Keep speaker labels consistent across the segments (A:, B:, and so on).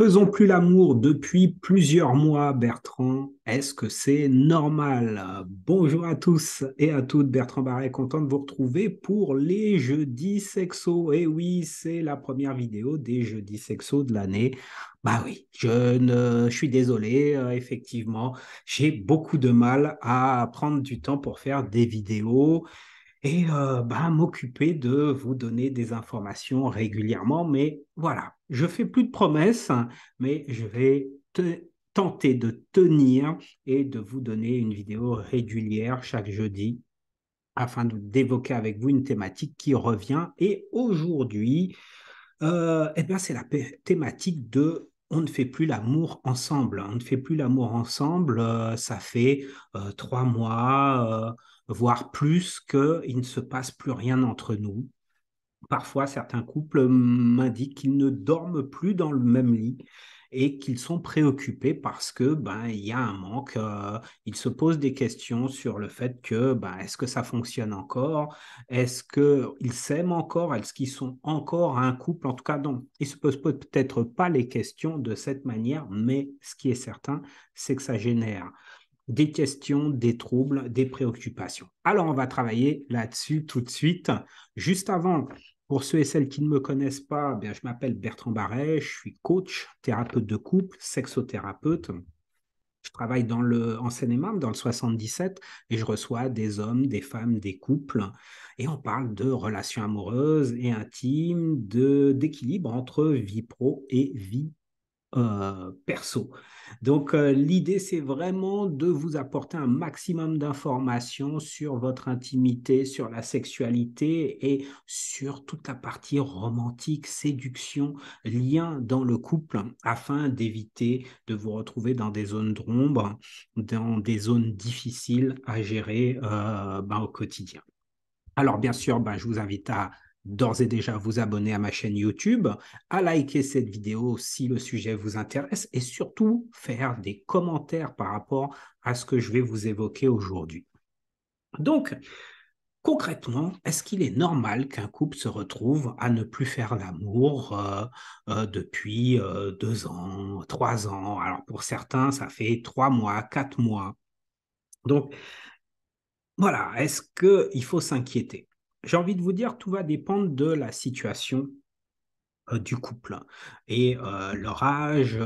A: faisons plus l'amour depuis plusieurs mois, Bertrand. Est-ce que c'est normal? Bonjour à tous et à toutes. Bertrand Barret, content de vous retrouver pour les jeudis sexo. Et oui, c'est la première vidéo des jeudis sexo de l'année. Bah oui, je suis désolé, effectivement, j'ai beaucoup de mal à prendre du temps pour faire des vidéos et m'occuper de vous donner des informations régulièrement. Mais voilà, je fais plus de promesses, hein, mais je vais tenter de tenir et de vous donner une vidéo régulière chaque jeudi afin d'évoquer avec vous une thématique qui revient. Et aujourd'hui, c'est la thématique de on ne fait plus l'amour ensemble. On ne fait plus l'amour ensemble. Ça fait 3 mois, voire plus, qu'il ne se passe plus rien entre nous. Parfois, certains couples m'indiquent qu'ils ne dorment plus dans le même lit et qu'ils sont préoccupés parce que il y a un manque. Ils se posent des questions sur le fait que est-ce que ça fonctionne encore? Est-ce qu'ils s'aiment encore? Est-ce qu'ils sont encore un couple? En tout cas, non. Ils se posent peut-être pas les questions de cette manière, mais ce qui est certain, c'est que ça génère des questions, des troubles, des préoccupations. Alors, on va travailler là-dessus tout de suite. Juste avant, pour ceux et celles qui ne me connaissent pas, je m'appelle Bertrand Barret, je suis coach, thérapeute de couple, sexothérapeute. Je travaille en Seine-et-Marne, dans le 77, et je reçois des hommes, des femmes, des couples, et on parle de relations amoureuses et intimes, d'équilibre entre vie pro et vie perso. Donc, l'idée, c'est vraiment de vous apporter un maximum d'informations sur votre intimité, sur la sexualité et sur toute la partie romantique, séduction, lien dans le couple, afin d'éviter de vous retrouver dans des zones d'ombre, dans des zones difficiles à gérer au quotidien. Alors, bien sûr, je vous invite à d'ores et déjà vous abonner à ma chaîne YouTube, à liker cette vidéo si le sujet vous intéresse et surtout faire des commentaires par rapport à ce que je vais vous évoquer aujourd'hui. Donc, concrètement, est-ce qu'il est normal qu'un couple se retrouve à ne plus faire l'amour depuis 2 ans, 3 ans? Alors, pour certains, ça fait 3 mois, 4 mois. Donc, voilà, est-ce qu'il faut s'inquiéter? J'ai envie de vous dire, tout va dépendre de la situation du couple et leur âge,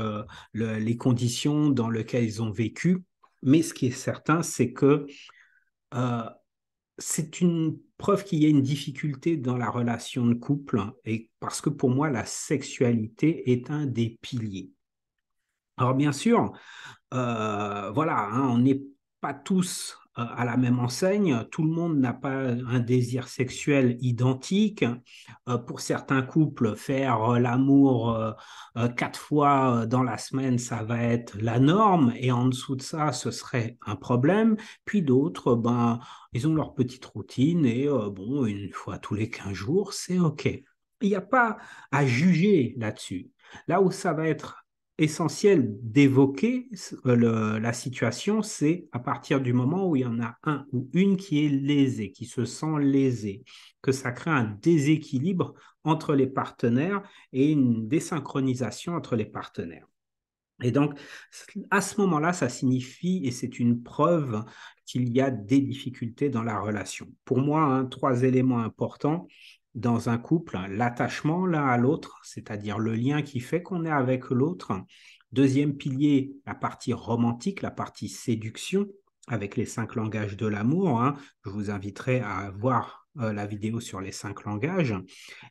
A: les conditions dans lesquelles ils ont vécu. Mais ce qui est certain, c'est que euh, c'est une preuve qu'il y a une difficulté dans la relation de couple, et parce que pour moi, la sexualité est un des piliers. Alors bien sûr, voilà, hein, on n'est pas tous à la même enseigne. Tout le monde n'a pas un désir sexuel identique. Pour certains couples, faire l'amour 4 fois dans la semaine, ça va être la norme, et en dessous de ça, ce serait un problème. Puis d'autres, ils ont leur petite routine et une fois tous les 15 jours, c'est OK. Il n'y a pas à juger là-dessus. Là où ça va être essentiel d'évoquer la situation, c'est à partir du moment où il y en a un ou une qui est lésé, qui se sent lésé, que ça crée un déséquilibre entre les partenaires et une désynchronisation entre les partenaires. Et donc, à ce moment-là, ça signifie, et c'est une preuve, qu'il y a des difficultés dans la relation. Pour moi, hein, 3 éléments importants dans un couple: l'attachement l'un à l'autre, c'est-à-dire le lien qui fait qu'on est avec l'autre. Deuxième pilier, la partie romantique, la partie séduction, avec les 5 langages de l'amour, hein. Je vous inviterai à voir la vidéo sur les 5 langages.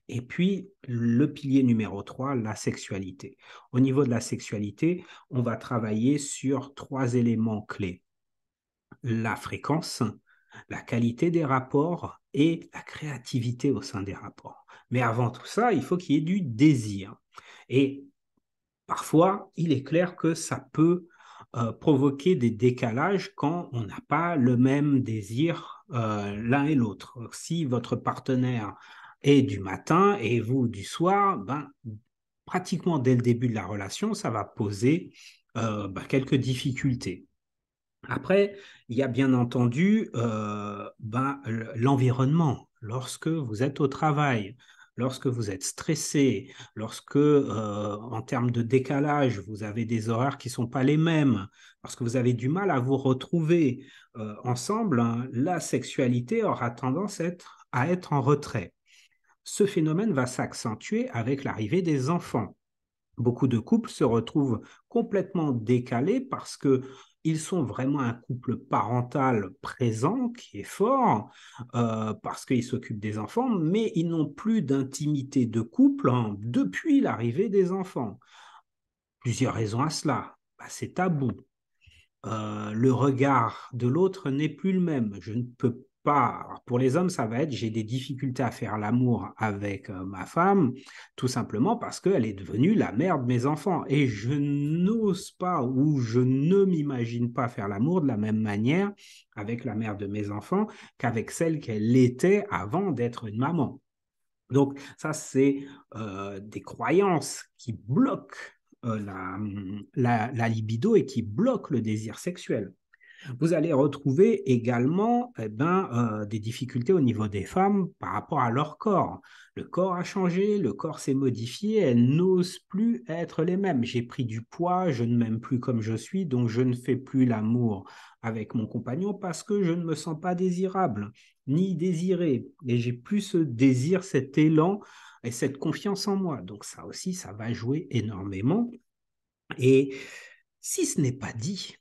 A: Et puis, le pilier numéro 3, la sexualité. Au niveau de la sexualité, on va travailler sur 3 éléments clés: la fréquence, la qualité des rapports et la créativité au sein des rapports. Mais avant tout ça, il faut qu'il y ait du désir. Et parfois, il est clair que ça peut provoquer des décalages quand on n'a pas le même désir l'un et l'autre. Si votre partenaire est du matin et vous du soir, pratiquement dès le début de la relation, ça va poser quelques difficultés. Après, il y a bien entendu l'environnement. Lorsque vous êtes au travail, lorsque vous êtes stressé, lorsque, en termes de décalage, vous avez des horaires qui ne sont pas les mêmes, parce que vous avez du mal à vous retrouver ensemble, hein, la sexualité aura tendance à être en retrait. Ce phénomène va s'accentuer avec l'arrivée des enfants. Beaucoup de couples se retrouvent complètement décalés parce que ils sont vraiment un couple parental présent qui est fort, parce qu'ils s'occupent des enfants, mais ils n'ont plus d'intimité de couple, hein, depuis l'arrivée des enfants. Plusieurs raisons à cela. Bah, c'est tabou. Le regard de l'autre n'est plus le même. Je ne peux pas. Alors, pour les hommes, ça va être j'ai des difficultés à faire l'amour avec ma femme, tout simplement parce qu'elle est devenue la mère de mes enfants. Et je n'ose pas ou je ne m'imagine pas faire l'amour de la même manière avec la mère de mes enfants qu'avec celle qu'elle était avant d'être une maman. Donc, ça, c'est des croyances qui bloquent la libido et qui bloquent le désir sexuel. Vous allez retrouver également des difficultés au niveau des femmes par rapport à leur corps. Le corps a changé, le corps s'est modifié, elles n'osent plus être les mêmes. J'ai pris du poids, je ne m'aime plus comme je suis, donc je ne fais plus l'amour avec mon compagnon parce que je ne me sens pas désirable, ni désiré. Et j'ai plus ce désir, cet élan et cette confiance en moi. Donc ça aussi, ça va jouer énormément. Et si ce n'est pas dit,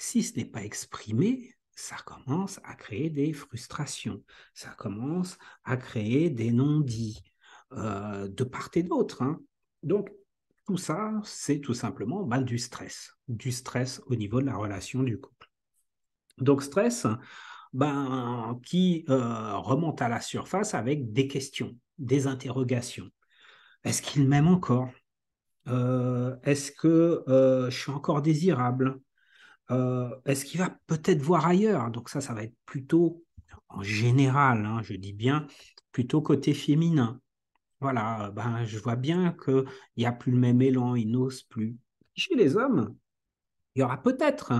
A: si ce n'est pas exprimé, ça commence à créer des frustrations, ça commence à créer des non-dits de part et d'autre, hein. Donc, tout ça, c'est tout simplement du stress au niveau de la relation du couple. Donc, stress qui remonte à la surface avec des questions, des interrogations. Est-ce qu'il m'aime encore? Est-ce que je suis encore désirable? Est-ce qu'il va peut-être voir ailleurs? Donc ça va être plutôt en général, hein, je dis bien, plutôt côté féminin. Voilà, ben, je vois bien qu'il n'y a plus le même élan, il n'ose plus. Chez les hommes, il y aura peut-être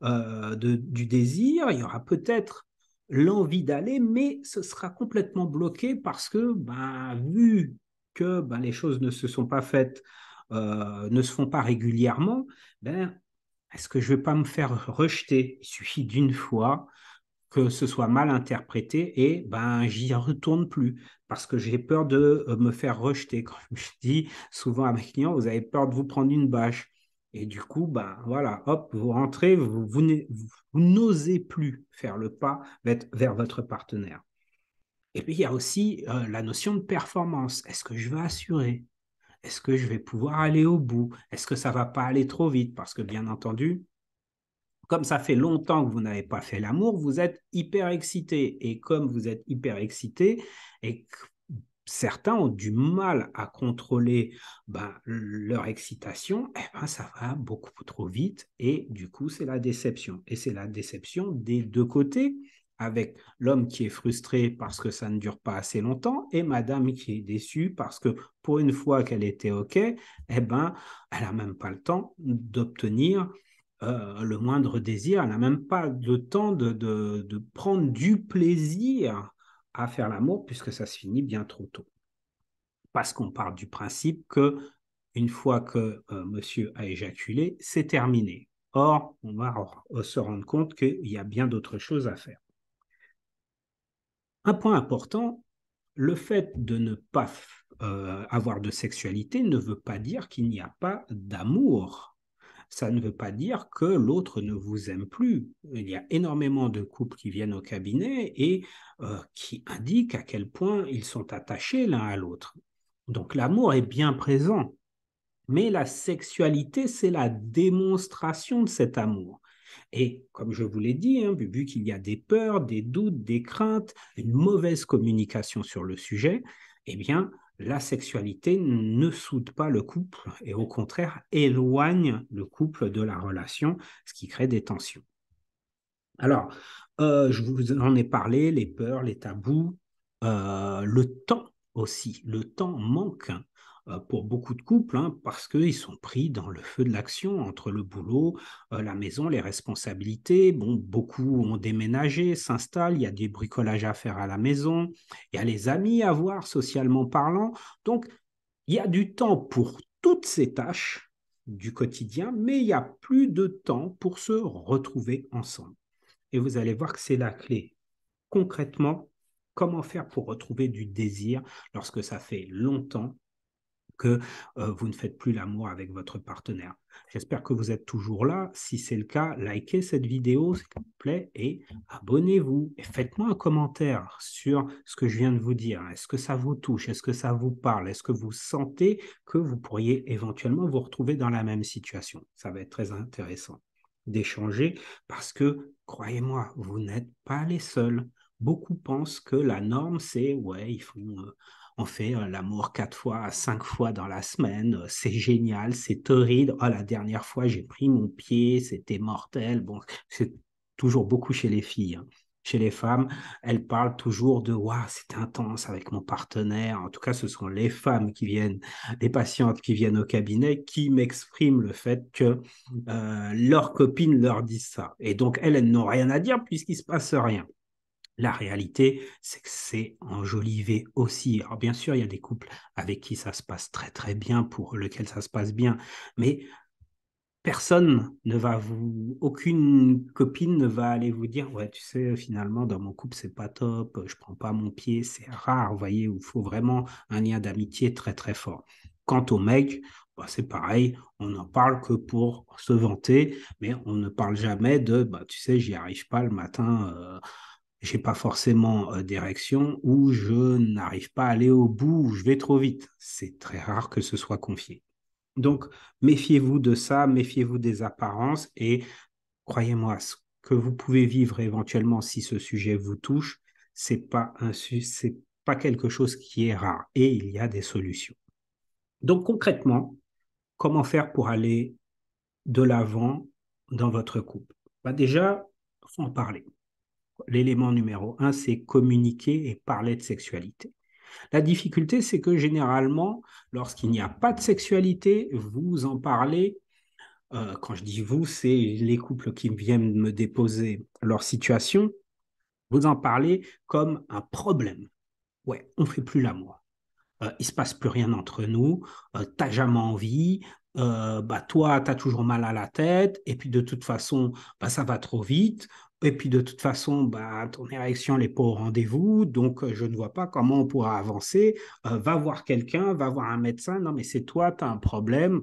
A: hein, du désir, il y aura peut-être l'envie d'aller, mais ce sera complètement bloqué parce que, ben, vu que ben, les choses ne se sont pas faites, ne se font pas régulièrement, ben, est-ce que je ne vais pas me faire rejeter? Il suffit d'une fois que ce soit mal interprété et ben j'y retourne plus parce que j'ai peur de me faire rejeter. Comme je dis souvent à mes clients, vous avez peur de vous prendre une bâche. Et du coup, ben voilà, hop, vous rentrez, vous n'osez plus faire le pas vers votre partenaire. Et puis il y a aussi la notion de performance. Est-ce que je vais assurer? Est-ce que je vais pouvoir aller au bout? Est-ce que ça va pas aller trop vite? Parce que bien entendu, comme ça fait longtemps que vous n'avez pas fait l'amour, vous êtes hyper excité. Et comme vous êtes hyper excité et que certains ont du mal à contrôler ben, leur excitation, eh ben, ça va beaucoup trop vite et du coup, c'est la déception. Et c'est la déception des deux côtés, avec l'homme qui est frustré parce que ça ne dure pas assez longtemps et madame qui est déçue parce que pour une fois qu'elle était OK, eh ben, elle n'a même pas le temps d'obtenir le moindre désir, elle n'a même pas le temps de prendre du plaisir à faire l'amour puisque ça se finit bien trop tôt. Parce qu'on part du principe que une fois que monsieur a éjaculé, c'est terminé. Or, on va se rendre compte qu'il y a bien d'autres choses à faire. Un point important, le fait de ne pas avoir de sexualité ne veut pas dire qu'il n'y a pas d'amour. Ça ne veut pas dire que l'autre ne vous aime plus. Il y a énormément de couples qui viennent au cabinet et qui indiquent à quel point ils sont attachés l'un à l'autre. Donc l'amour est bien présent, mais la sexualité, c'est la démonstration de cet amour. Et comme je vous l'ai dit, hein, vu qu'il y a des peurs, des doutes, des craintes, une mauvaise communication sur le sujet, eh bien, la sexualité ne soude pas le couple et au contraire éloigne le couple de la relation, ce qui crée des tensions. Alors, je vous en ai parlé, les peurs, les tabous, le temps aussi. Le temps manque pour beaucoup de couples, hein, parce qu'ils sont pris dans le feu de l'action entre le boulot, la maison, les responsabilités. Bon, beaucoup ont déménagé, s'installent, il y a des bricolages à faire à la maison, il y a les amis à voir socialement parlant. Donc, il y a du temps pour toutes ces tâches du quotidien, mais il n'y a plus de temps pour se retrouver ensemble. Et vous allez voir que c'est la clé. Concrètement, comment faire pour retrouver du désir lorsque ça fait longtemps que vous ne faites plus l'amour avec votre partenaire. J'espère que vous êtes toujours là. Si c'est le cas, likez cette vidéo, s'il vous plaît, et abonnez-vous. Et faites-moi un commentaire sur ce que je viens de vous dire. Est-ce que ça vous touche? Est-ce que ça vous parle? Est-ce que vous sentez que vous pourriez éventuellement vous retrouver dans la même situation? Ça va être très intéressant d'échanger parce que, croyez-moi, vous n'êtes pas les seuls. Beaucoup pensent que la norme, c'est, ouais, ils font on fait l'amour 4 fois, 5 fois dans la semaine. C'est génial, c'est torride. Oh, la dernière fois, j'ai pris mon pied, c'était mortel. Bon, c'est toujours beaucoup chez les filles, hein. Chez les femmes, elles parlent toujours de waouh, c'était intense avec mon partenaire. En tout cas, ce sont les femmes qui viennent, les patientes qui viennent au cabinet, qui m'expriment le fait que leurs copines leur disent ça. Et donc, elles n'ont rien à dire puisqu'il ne se passe rien. La réalité, c'est que c'est enjolivé aussi. Alors bien sûr, il y a des couples avec qui ça se passe très très bien, pour lesquels ça se passe bien, mais personne ne va vous, aucune copine ne va aller vous dire, ouais, tu sais, finalement, dans mon couple, c'est pas top, je prends pas mon pied, c'est rare, vous voyez, il faut vraiment un lien d'amitié très très fort. Quant au mec, bah, c'est pareil, on n'en parle que pour se vanter, mais on ne parle jamais de, bah, tu sais, j'y arrive pas le matin, j'ai pas forcément d'érection ou je n'arrive pas à aller au bout ou je vais trop vite. C'est très rare que ce soit confié. Donc, méfiez-vous de ça, méfiez-vous des apparences et croyez-moi, ce que vous pouvez vivre éventuellement si ce sujet vous touche, c'est pas quelque chose qui est rare et il y a des solutions. Donc, concrètement, comment faire pour aller de l'avant dans votre couple? Bah déjà, il faut en parler. L'élément numéro un, c'est communiquer et parler de sexualité. La difficulté, c'est que généralement, lorsqu'il n'y a pas de sexualité, vous en parlez. Quand je dis vous, c'est les couples qui viennent me déposer leur situation. Vous en parlez comme un problème. Ouais, on ne fait plus l'amour. Il ne se passe plus rien entre nous, t'as jamais envie, bah, toi, tu as toujours mal à la tête, et puis de toute façon, bah, ça va trop vite, et puis de toute façon, bah, ton érection n'est pas au rendez-vous, donc je ne vois pas comment on pourra avancer. Va voir quelqu'un, va voir un médecin, non mais c'est toi, tu as un problème.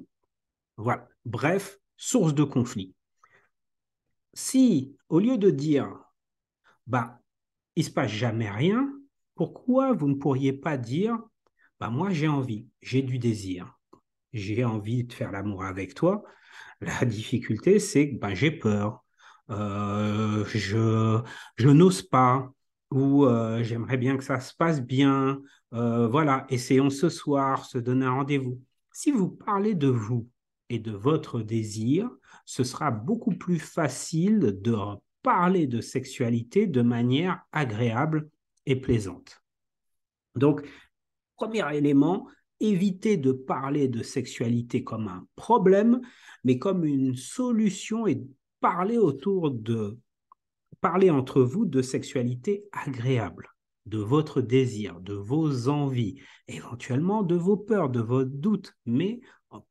A: Voilà. Bref, source de conflit. Si, au lieu de dire, bah, il ne se passe jamais rien, pourquoi vous ne pourriez pas dire, bah, moi j'ai envie, j'ai du désir, j'ai envie de faire l'amour avec toi. La difficulté, c'est que ben, j'ai peur, je n'ose pas, ou j'aimerais bien que ça se passe bien. Voilà, essayons ce soir, se donner un rendez-vous. Si vous parlez de vous et de votre désir, ce sera beaucoup plus facile de parler de sexualité de manière agréable et plaisante. Donc, premier élément, évitez de parler de sexualité comme un problème, mais comme une solution et parler parler entre vous de sexualité agréable, de votre désir, de vos envies, éventuellement de vos peurs, de vos doutes, mais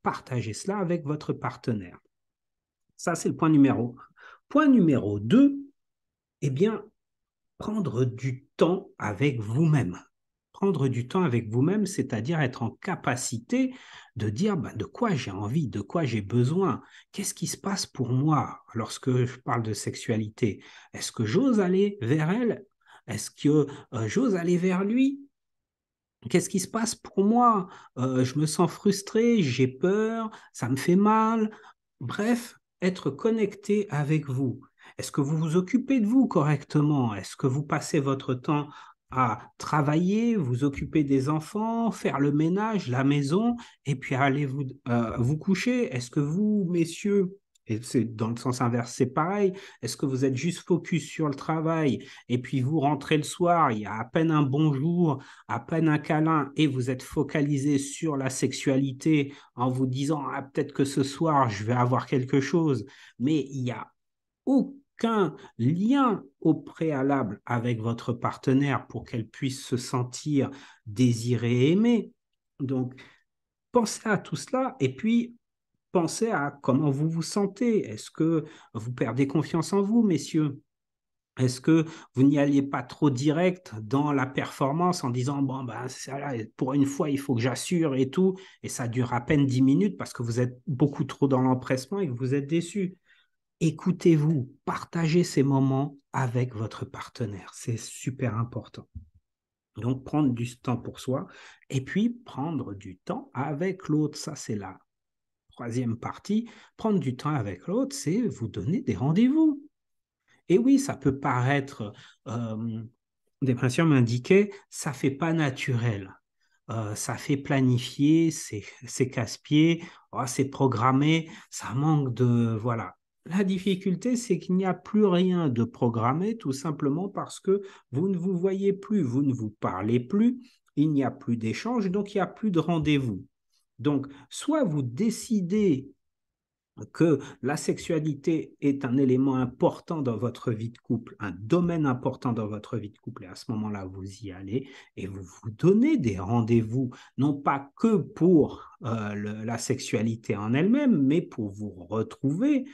A: partagez cela avec votre partenaire. Ça, c'est le point numéro 1. Point numéro 2, eh bien, prendre du temps avec vous-même. Prendre du temps avec vous-même, c'est-à-dire être en capacité de dire bah, de quoi j'ai envie, de quoi j'ai besoin, qu'est-ce qui se passe pour moi lorsque je parle de sexualité. Est-ce que j'ose aller vers elle? Est-ce que j'ose aller vers lui? Qu'est-ce qui se passe pour moi? Je me sens frustré, j'ai peur, ça me fait mal. Bref, être connecté avec vous. Est-ce que vous vous occupez de vous correctement? Est-ce que vous passez votre temps à travailler, vous occuper des enfants, faire le ménage, la maison, et puis aller vous coucher? Est-ce que vous, messieurs, Et c'est dans le sens inverse, c'est pareil. Est-ce que vous êtes juste focus sur le travail et puis vous rentrez le soir, il y a à peine un bonjour, à peine un câlin et vous êtes focalisé sur la sexualité en vous disant ah, peut-être que ce soir je vais avoir quelque chose, mais il n'y a aucun lien au préalable avec votre partenaire pour qu'elle puisse se sentir désirée et aimée. Donc, pensez à tout cela et puis pensez à comment vous vous sentez. Est-ce que vous perdez confiance en vous, messieurs? Est-ce que vous n'y alliez pas trop direct dans la performance en disant, bon, ben, pour une fois, il faut que j'assure et tout, et ça dure à peine 10 minutes parce que vous êtes beaucoup trop dans l'empressement et que vous êtes déçu. Écoutez-vous, partagez ces moments avec votre partenaire. C'est super important. Donc, prendre du temps pour soi et puis prendre du temps avec l'autre. Ça, c'est la troisième partie. Prendre du temps avec l'autre, c'est vous donner des rendez-vous. Et oui, ça peut paraître, des patients m'indiquaient, ça ne fait pas naturel. Ça fait planifier, c'est casse-pied, oh, c'est programmé, ça manque de... Voilà. La difficulté, c'est qu'il n'y a plus rien de programmé, tout simplement parce que vous ne vous voyez plus, vous ne vous parlez plus, il n'y a plus d'échange, donc il n'y a plus de rendez-vous. Donc, soit vous décidez que la sexualité est un élément important dans votre vie de couple, un domaine important dans votre vie de couple, et à ce moment-là, vous y allez et vous vous donnez des rendez-vous, non pas que pour la sexualité en elle-même, mais pour vous retrouver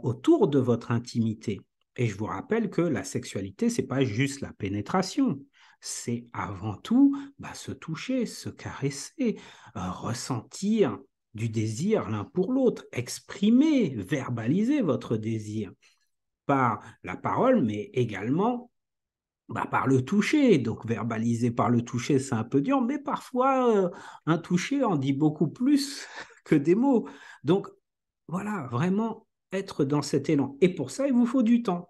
A: autour de votre intimité. Et je vous rappelle que la sexualité, c'est pas juste la pénétration. C'est avant tout se toucher, se caresser, ressentir du désir l'un pour l'autre, exprimer, verbaliser votre désir par la parole, mais également par le toucher. Donc verbaliser par le toucher, c'est un peu dur, mais parfois un toucher en dit beaucoup plus que des mots. Donc voilà, vraiment être dans cet élan. Et pour ça, il vous faut du temps.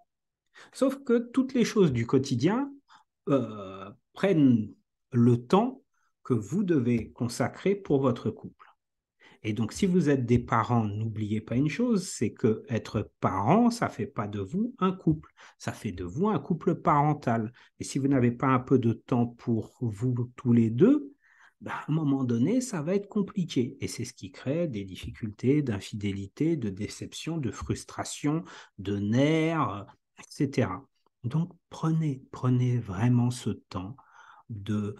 A: Sauf que toutes les choses du quotidien prennent le temps que vous devez consacrer pour votre couple. Et donc, si vous êtes des parents, n'oubliez pas une chose, c'est que être parent, ça ne fait pas de vous un couple, ça fait de vous un couple parental. Et si vous n'avez pas un peu de temps pour vous tous les deux, à un moment donné, ça va être compliqué. Et c'est ce qui crée des difficultés d'infidélité, de déception, de frustration, de nerfs, etc. Donc, prenez vraiment ce temps de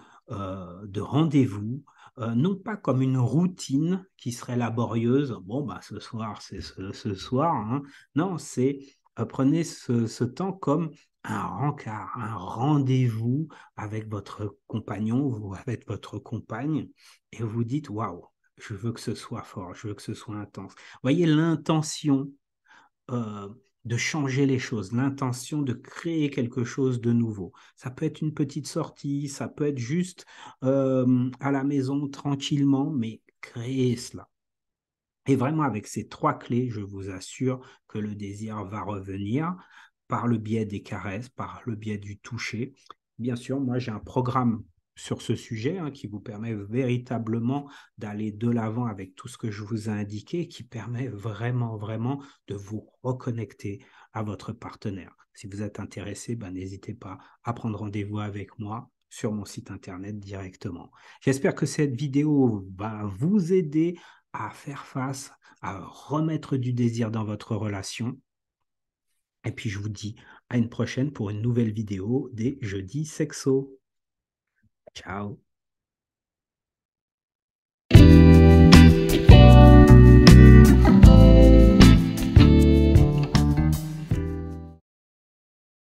A: rendez-vous, non pas comme une routine qui serait laborieuse. Bon, ce soir, c'est ce soir. Hein. Non, c'est prenez ce temps comme un rencard, un rendez-vous avec votre compagnon ou avec votre compagne et vous dites, waouh, je veux que ce soit fort, je veux que ce soit intense. Voyez l'intention euh, de changer les choses, l'intention de créer quelque chose de nouveau. Ça peut être une petite sortie, ça peut être juste à la maison tranquillement, mais créer cela. Et vraiment, avec ces trois clés, je vous assure que le désir va revenir par le biais des caresses, par le biais du toucher. Bien sûr, moi, j'ai un programme sur ce sujet qui vous permet véritablement d'aller de l'avant avec tout ce que je vous ai indiqué, qui permet vraiment, vraiment de vous reconnecter à votre partenaire. Si vous êtes intéressé, n'hésitez pas à prendre rendez-vous avec moi sur mon site internet directement. J'espère que cette vidéo va vous aider à faire face, à remettre du désir dans votre relation. Et puis je vous dis à une prochaine pour une nouvelle vidéo des jeudis sexo. Ciao.